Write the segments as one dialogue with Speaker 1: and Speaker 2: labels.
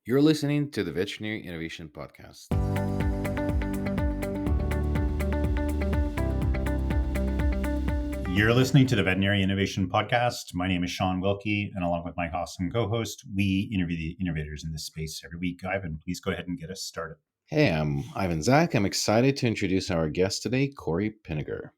Speaker 1: You're listening to the Veterinary Innovation Podcast.
Speaker 2: You're listening to the Veterinary Innovation Podcast. My name is Sean Wilkie, and along with my host and co-host, we interview the innovators in this space every week. Ivan, please go ahead and get us started.
Speaker 1: Hey, I'm Ivan Zach. I'm excited to introduce our guest today, Cory Pinegar.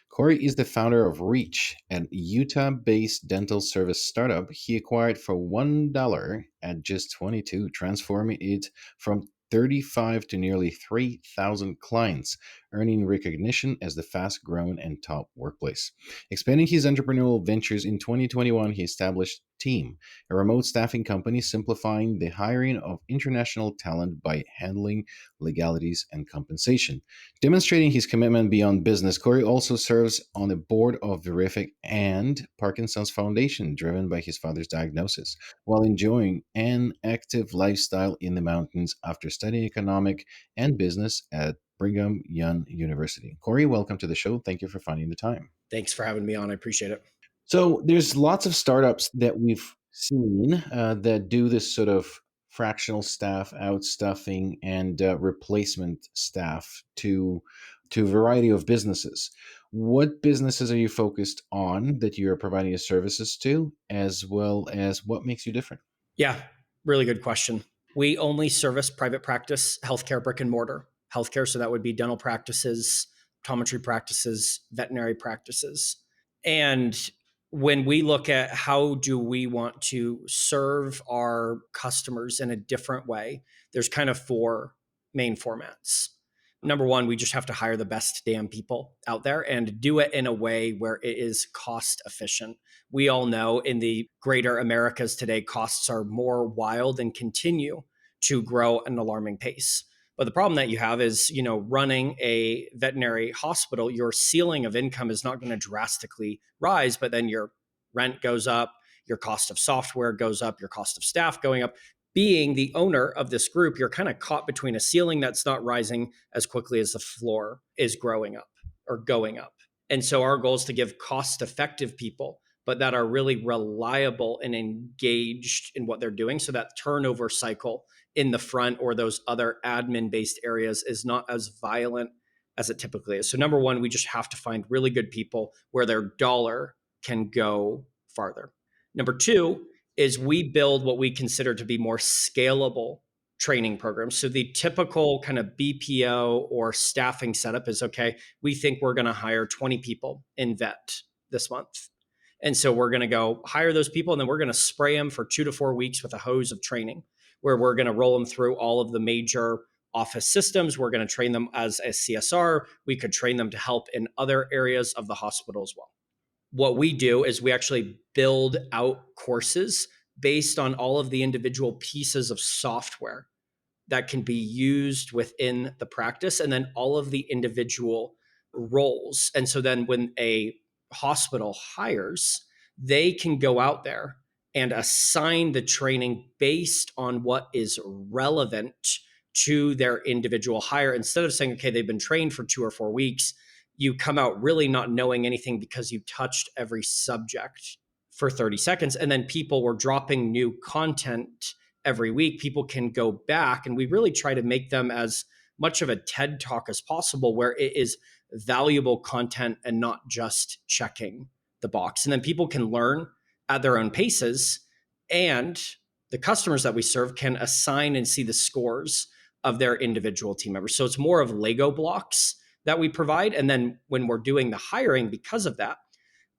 Speaker 1: Cory is the founder of Reach, an Utah-based dental service startup he acquired for $1 at just 22, transforming it from 35 to nearly 3,000 clients, earning recognition as the fast-growing and top workplace. Expanding his entrepreneurial ventures in 2021, he established Teem, a remote staffing company simplifying the hiring of international talent by handling legalities and compensation. Demonstrating his commitment beyond business, Cory also serves on the board of Verific and Parkinson's Foundation, driven by his father's diagnosis, while enjoying an active lifestyle in the mountains after studying economic and business at Brigham Young University. Cory, welcome to the show. Thank you for finding the time.
Speaker 3: Thanks for having me on. I appreciate it.
Speaker 1: So there's lots of startups that we've seen that do this sort of fractional staff outstuffing and replacement staff to a variety of businesses. What businesses are you focused on that you're providing your services to, as well as what makes you different?
Speaker 3: Yeah, really good question. We only service private practice, healthcare, brick and mortar healthcare. So that would be dental practices, optometry practices, veterinary practices. And when we look at how do we want to serve our customers in a different way, there's kind of four main formats. Number one, we just have to hire the best damn people out there and do it in a way where it is cost efficient. We all know in the greater Americas today, costs are more wild and continue to grow at an alarming pace. But the problem that you have is, running a veterinary hospital, your ceiling of income is not going to drastically rise, but then your rent goes up, your cost of software goes up, your cost of staff going up. Being the owner of this group, you're kind of caught between a ceiling that's not rising as quickly as the floor is growing up or going up. And so our goal is to give cost-effective people, but that are really reliable and engaged in what they're doing, so that turnover cycle in the front or those other admin-based areas is not as violent as it typically is. So number one, we just have to find really good people where their dollar can go farther. Number two is we build what we consider to be more scalable training programs. So the typical kind of BPO or staffing setup is, okay, we think we're going to hire 20 people in vet this month. And so we're going to go hire those people, and then we're going to spray them for 2 to 4 weeks with a hose of training, where we're going to roll them through all of the major office systems. We're going to train them as a CSR. We could train them to help in other areas of the hospital as well. What we do is we actually build out courses based on all of the individual pieces of software that can be used within the practice, and then all of the individual roles. And so then when a hospital hires, they can go out there and assign the training based on what is relevant to their individual hire. Instead of saying, okay, they've been trained for 2 or 4 weeks, you come out really not knowing anything because you touched every subject for 30 seconds. And then people were dropping new content every week. People can go back, and we really try to make them as much of a TED talk as possible, where it is valuable content and not just checking the box. And then people can learn at their own paces, and the customers that we serve can assign and see the scores of their individual team members. So it's more of Lego blocks that we provide. And then when we're doing the hiring, because of that,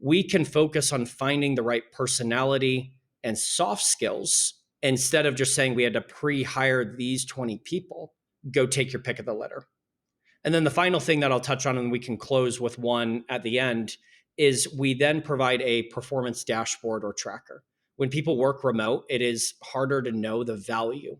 Speaker 3: we can focus on finding the right personality and soft skills instead of just saying we had to pre-hire these 20 people. Go take your pick of the litter. And then the final thing that I'll touch on, and we can close with one at the end, is we then provide a performance dashboard or tracker. When people work remote, it is harder to know the value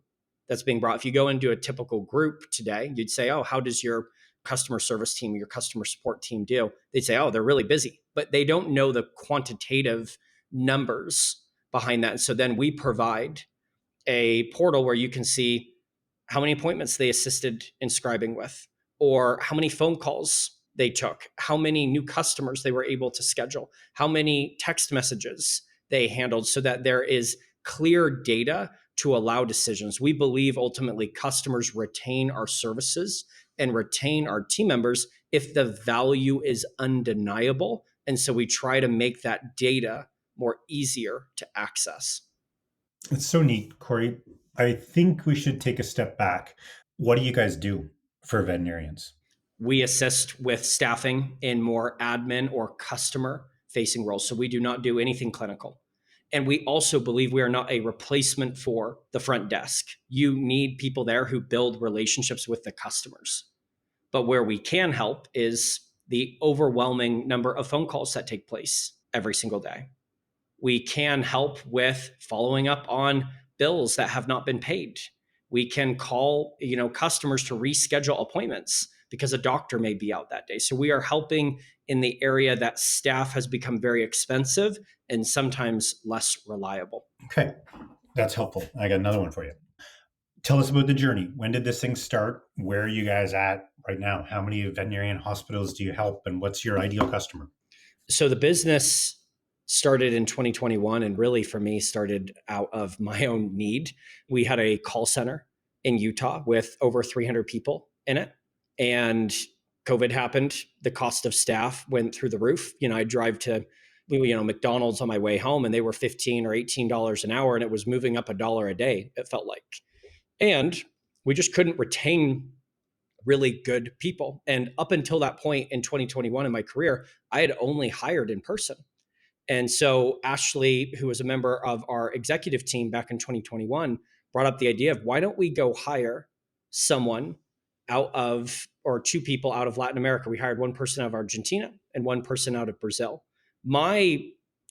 Speaker 3: that's being brought. If you go into a typical group today, you'd say, oh, how does your customer service team, your customer support team do? They'd say, oh, they're really busy, but they don't know the quantitative numbers behind that. And so then we provide a portal where you can see how many appointments they assisted in scribing with, or how many phone calls they took, how many new customers they were able to schedule, how many text messages they handled, so that there is clear data to allow decisions. We believe ultimately customers retain our services and retain our team members if the value is undeniable. And so we try to make that data more easier to access.
Speaker 2: It's so neat, Cory. I think we should take a step back. What do you guys do for veterinarians?
Speaker 3: We assist with staffing in more admin or customer facing roles. So we do not do anything clinical. And we also believe we are not a replacement for the front desk. You need people there who build relationships with the customers. But where we can help is the overwhelming number of phone calls that take place every single day. We can help with following up on bills that have not been paid. We can call, customers to reschedule appointments because a doctor may be out that day. So we are helping in the area that staff has become very expensive and sometimes less reliable.
Speaker 2: Okay, that's helpful. I got another one for you. Tell us about the journey. When did this thing start? Where are you guys at right now? How many veterinarian hospitals do you help? And what's your ideal customer?
Speaker 3: So the business started in 2021 and really for me started out of my own need. We had a call center in Utah with over 300 people in it. And COVID happened. The cost of staff went through the roof. I drive to McDonald's on my way home and they were $15 or $18 an hour and it was moving up $1 a day, it felt like. And we just couldn't retain really good people. And up until that point in 2021 in my career, I had only hired in person. And so Ashley, who was a member of our executive team back in 2021, brought up the idea of why don't we go hire someone out of, or two people out of Latin America. We hired one person out of Argentina and one person out of Brazil.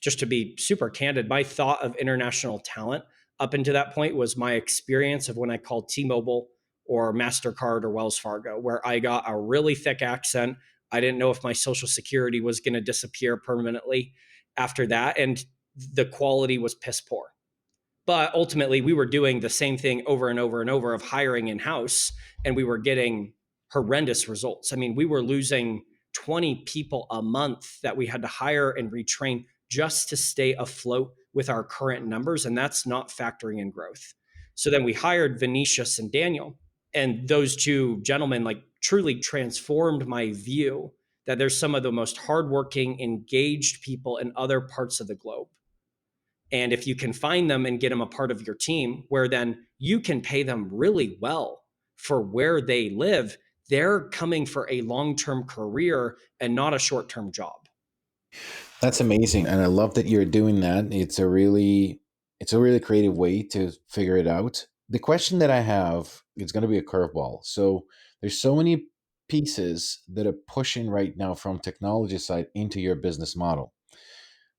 Speaker 3: Just to be super candid, my thought of international talent up until that point was my experience of when I called T-Mobile or MasterCard or Wells Fargo, where I got a really thick accent. I didn't know if my social security was going to disappear permanently after that. And the quality was piss poor. But ultimately, we were doing the same thing over and over and over of hiring in-house, and we were getting horrendous results. I mean, we were losing 20 people a month that we had to hire and retrain just to stay afloat with our current numbers, and that's not factoring in growth. So then we hired Vinicius and Daniel, and those two gentlemen truly transformed my view that there's some of the most hardworking, engaged people in other parts of the globe. And if you can find them and get them a part of your team, where then you can pay them really well for where they live, they're coming for a long-term career and not a short-term job.
Speaker 1: That's amazing, and I love that you're doing that. It's a really creative way to figure it out. The question that I have is going to be a curveball. So there's so many pieces that are pushing right now from technology side into your business model.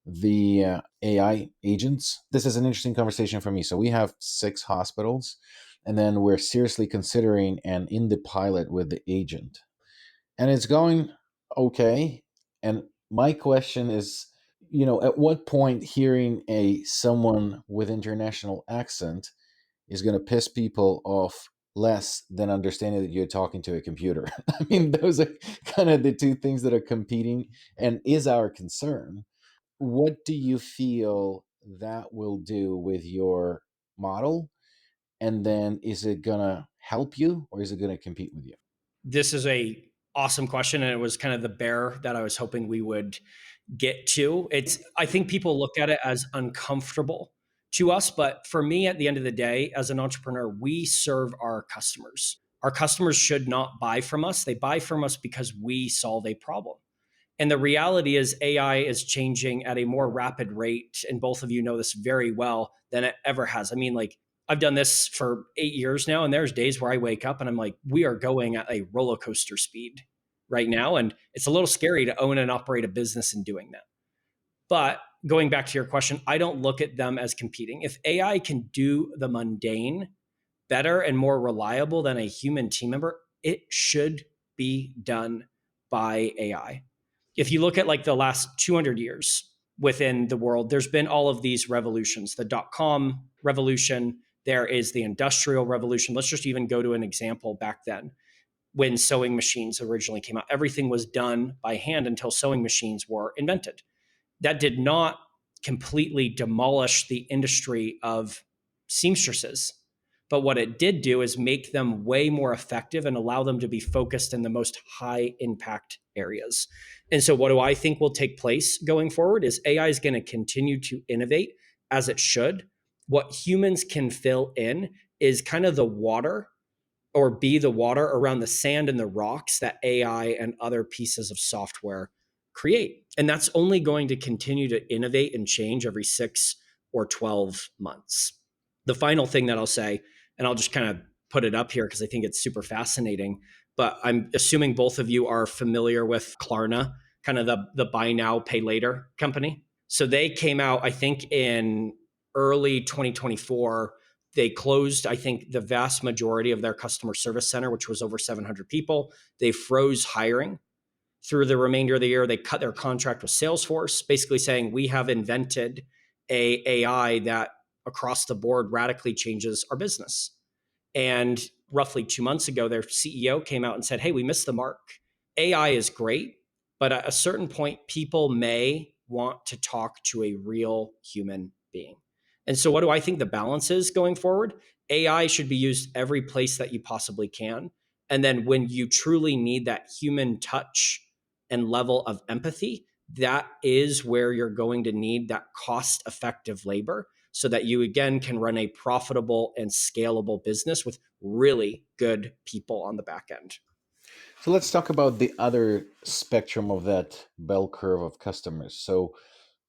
Speaker 1: The AI agents. This is an interesting conversation for me. So we have 6 hospitals, and then we're seriously considering and in the pilot with the agent, and it's going okay. And my question is, at what point hearing a someone with international accent is going to piss people off less than understanding that you're talking to a computer? I mean, those are kind of the two things that are competing and is our concern. What do you feel that will do with your model? And then is it going to help you or is it going to compete with you?
Speaker 3: This is a awesome question, and it was kind of the bear that I was hoping we would get to. I think people look at it as uncomfortable to us, but for me, at the end of the day, as an entrepreneur, we serve our customers. Our customers should not buy from us. They buy from us because we solve a problem. And the reality is AI is changing at a more rapid rate. And both of you know this very well than it ever has. I mean, I've done this for 8 years now, and there's days where I wake up and I'm like, we are going at a roller coaster speed right now. And it's a little scary to own and operate a business in doing that. But going back to your question, I don't look at them as competing. If AI can do the mundane better and more reliable than a human team member, it should be done by AI. If you look at the last 200 years within the world, there's been all of these revolutions, the dot-com revolution, there is the industrial revolution. Let's just even go to an example back then when sewing machines originally came out. Everything was done by hand until sewing machines were invented. That did not completely demolish the industry of seamstresses. But what it did do is make them way more effective and allow them to be focused in the most high impact areas. And so, what do I think will take place going forward is AI is going to continue to innovate as it should. What humans can fill in is kind of the water, or be the water around the sand and the rocks that AI and other pieces of software create. And that's only going to continue to innovate and change every 6 or 12 months. The final thing that I'll say, and I'll just kind of put it up here because I think it's super fascinating, but I'm assuming both of you are familiar with Klarna, kind of the buy now, pay later company. So they came out, I think, in early 2024. They closed, I think, the vast majority of their customer service center, which was over 700 people. They froze hiring through the remainder of the year. They cut their contract with Salesforce, basically saying, we have invented a AI that across the board radically changes our business. And roughly 2 months ago, their CEO came out and said, hey, we missed the mark. AI is great, but at a certain point, people may want to talk to a real human being. And so, what do I think the balance is going forward? AI should be used every place that you possibly can. And then, when you truly need that human touch and level of empathy, that is where you're going to need that cost effective labor so that you again can run a profitable and scalable business with really good people on the back end.
Speaker 1: So let's talk about the other spectrum of that bell curve of customers. So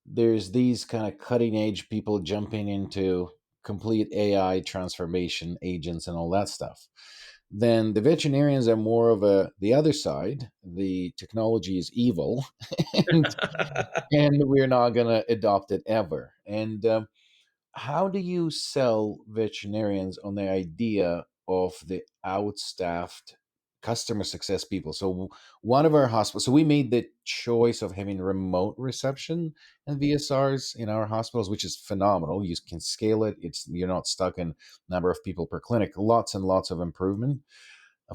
Speaker 1: there's these kind of cutting edge people jumping into complete AI transformation agents and all that stuff. Then the veterinarians are more of the other side. The technology is evil, and and we're not gonna adopt it ever. And how do you sell veterinarians on the idea of the outstaffed customer success people? So one of our hospitals, so we made the choice of having remote reception and VSRs in our hospitals, which is phenomenal. You can scale it. You're not stuck in number of people per clinic. Lots and lots of improvement,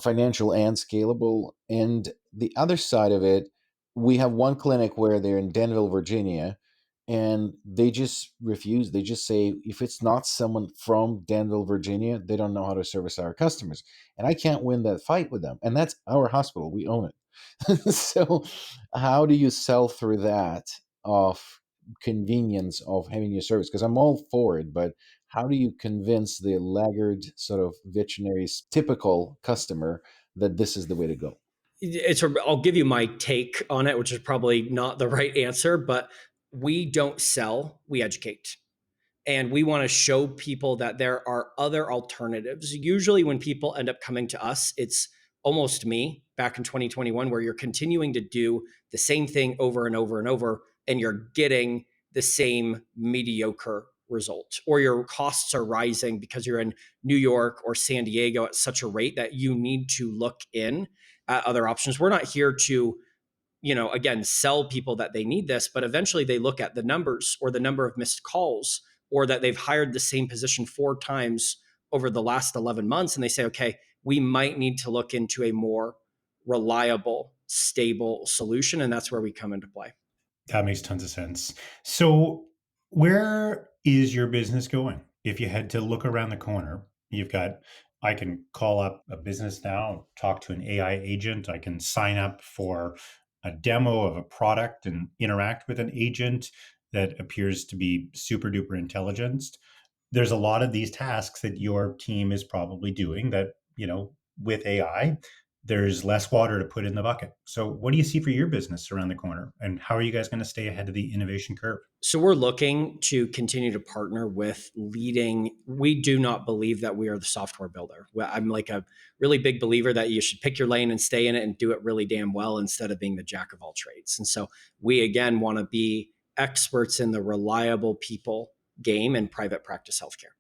Speaker 1: financial and scalable. And the other side of it, we have one clinic where they're in Danville, Virginia, and they just refuse. They just say, if it's not someone from Danville, Virginia, they don't know how to service our customers. And I can't win that fight with them. And that's our hospital. We own it. So how do you sell through that of convenience of having your service? Because I'm all for it, but how do you convince the laggard sort of veterinary's typical customer that this is the way to go?
Speaker 3: I'll give you my take on it, which is probably not the right answer, but we don't sell, we educate. And we want to show people that there are other alternatives. Usually, when people end up coming to us, it's almost me back in 2021, where you're continuing to do the same thing over and over and over, and you're getting the same mediocre result, or your costs are rising because you're in New York or San Diego at such a rate that you need to look in at other options. We're not here to again, sell people that they need this, but eventually they look at the numbers or the number of missed calls, or that they've hired the same position 4 times over the last 11 months. And they say, okay, we might need to look into a more reliable, stable solution. And that's where we come into play.
Speaker 2: That makes tons of sense. So, where is your business going? If you had to look around the corner, I can call up a business now, talk to an AI agent. I can sign up for a demo of a product and interact with an agent that appears to be super duper intelligent. There's a lot of these tasks that your team is probably doing that, with AI, there's less water to put in the bucket. So, what do you see for your business around the corner? And how are you guys going to stay ahead of the innovation curve?
Speaker 3: So we're looking to continue to partner with leading. We do not believe that we are the software builder. I'm like a really big believer that you should pick your lane and stay in it and do it really damn well instead of being the jack of all trades. And so we again want to be experts in the reliable people game in private practice healthcare.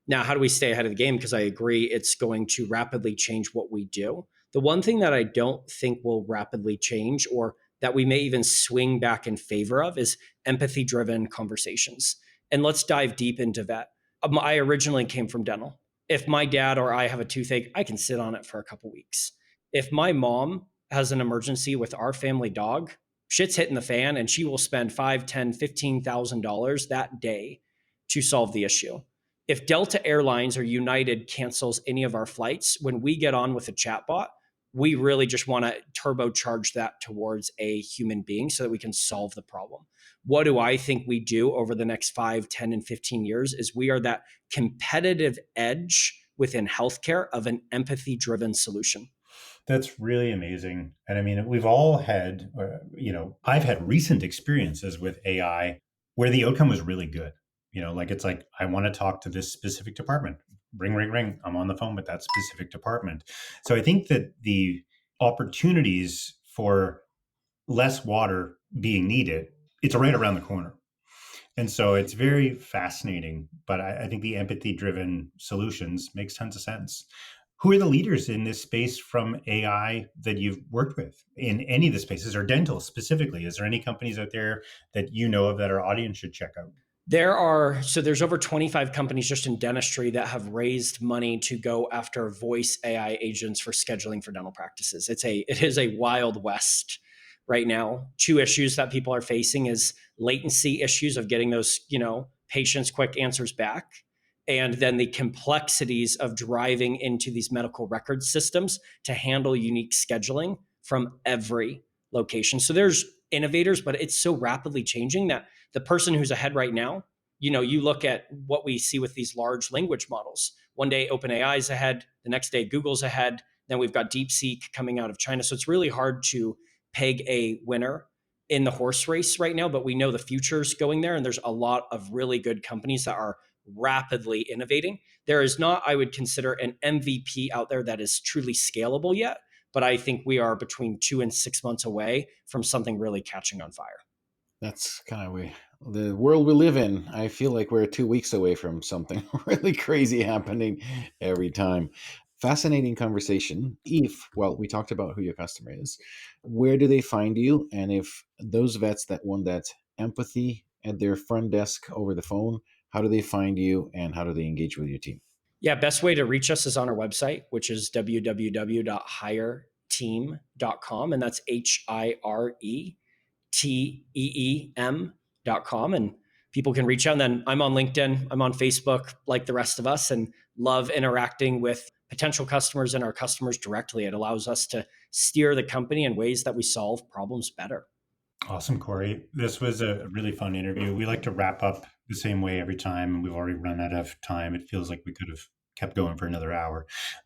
Speaker 3: Now, how do we stay ahead of the game? Because I agree it's going to rapidly change what we do. The one thing that I don't think will rapidly change, or that we may even swing back in favor of, is empathy driven conversations. And let's dive deep into vet. I originally came from dental. If my dad or I have a toothache, I can sit on it for a couple weeks. If my mom has an emergency with our family dog, shit's hitting the fan, and she will spend $5, $10, $15,000 that day to solve the issue. If Delta Airlines or United cancels any of our flights, when we get on with a chatbot, we really just want to turbocharge that towards a human being so that we can solve the problem. What do I think we do over the next 5, 10, and 15 years is we are that competitive edge within healthcare of an empathy-driven solution.
Speaker 2: That's really amazing. And I mean, we've all had, I've had recent experiences with AI where the outcome was really good. Like it's like, I want to talk to this specific department. Ring, ring, ring. I'm on the phone with that specific department. So I think that the opportunities for less water being needed, it's right around the corner. And so it's very fascinating, but I think the empathy driven solutions makes tons of sense. Who are the leaders in this space from AI that you've worked with in any of the spaces or dental specifically? Is there any companies out there that you know of that our audience should check out?
Speaker 3: There's over 25 companies just in dentistry that have raised money to go after voice AI agents for scheduling for dental practices. It is a wild west right now. Two issues that people are facing is latency issues of getting those, patients quick answers back, and then the complexities of driving into these medical record systems to handle unique scheduling from every location. So there's innovators, but it's so rapidly changing that the person who's ahead right now, you look at what we see with these large language models. One day OpenAI is ahead, the next day Google's ahead, then we've got DeepSeek coming out of China. So it's really hard to peg a winner in the horse race right now, but we know the future's going there, and there's a lot of really good companies that are rapidly innovating. There is not, I would consider, an MVP out there that is truly scalable yet, but I think we are between 2 and 6 months away from something really catching on fire.
Speaker 1: That's kind of the world we live in. I feel like we're 2 weeks away from something really crazy happening every time. Fascinating conversation. We talked about who your customer is. Where do they find you? And if those vets that want that empathy at their front desk over the phone, how do they find you and how do they engage with your team?
Speaker 3: Yeah, best way to reach us is on our website, which is www.hireteem.com. And that's HIRETEEM.com. And people can reach out. And then I'm on LinkedIn, I'm on Facebook, like the rest of us, and love interacting with potential customers and our customers directly. It allows us to steer the company in ways that we solve problems better.
Speaker 2: Awesome, Cory. This was a really fun interview. We like to wrap up the same way every time, and we've already run out of time. It feels like we could have kept going for another hour.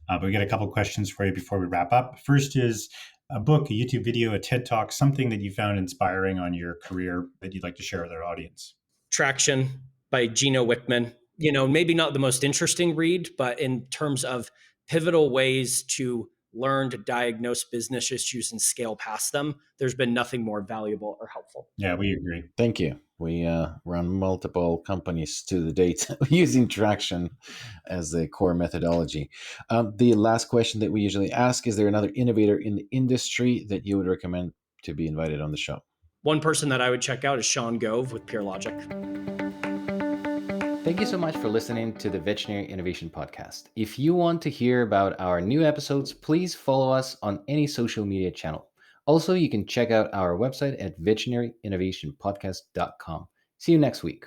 Speaker 2: But we got a couple questions for you before we wrap up. First is a book, a YouTube video, a TED Talk, something that you found inspiring on your career that you'd like to share with our audience.
Speaker 3: Traction by Gino Wickman. Maybe not the most interesting read, but in terms of pivotal ways to learn to diagnose business issues and scale past them, there's been nothing more valuable or helpful.
Speaker 2: Yeah, we agree.
Speaker 1: Thank you. We run multiple companies to the date using traction as the core methodology. The last question that we usually ask, is there another innovator in the industry that you would recommend to be invited on the show?
Speaker 3: One person that I would check out is Sean Gove with Pure Logic.
Speaker 1: Thank you so much for listening to the Veterinary Innovation Podcast. If you want to hear about our new episodes, please follow us on any social media channel. Also, you can check out our website at veterinaryinnovationpodcast.com. See you next week.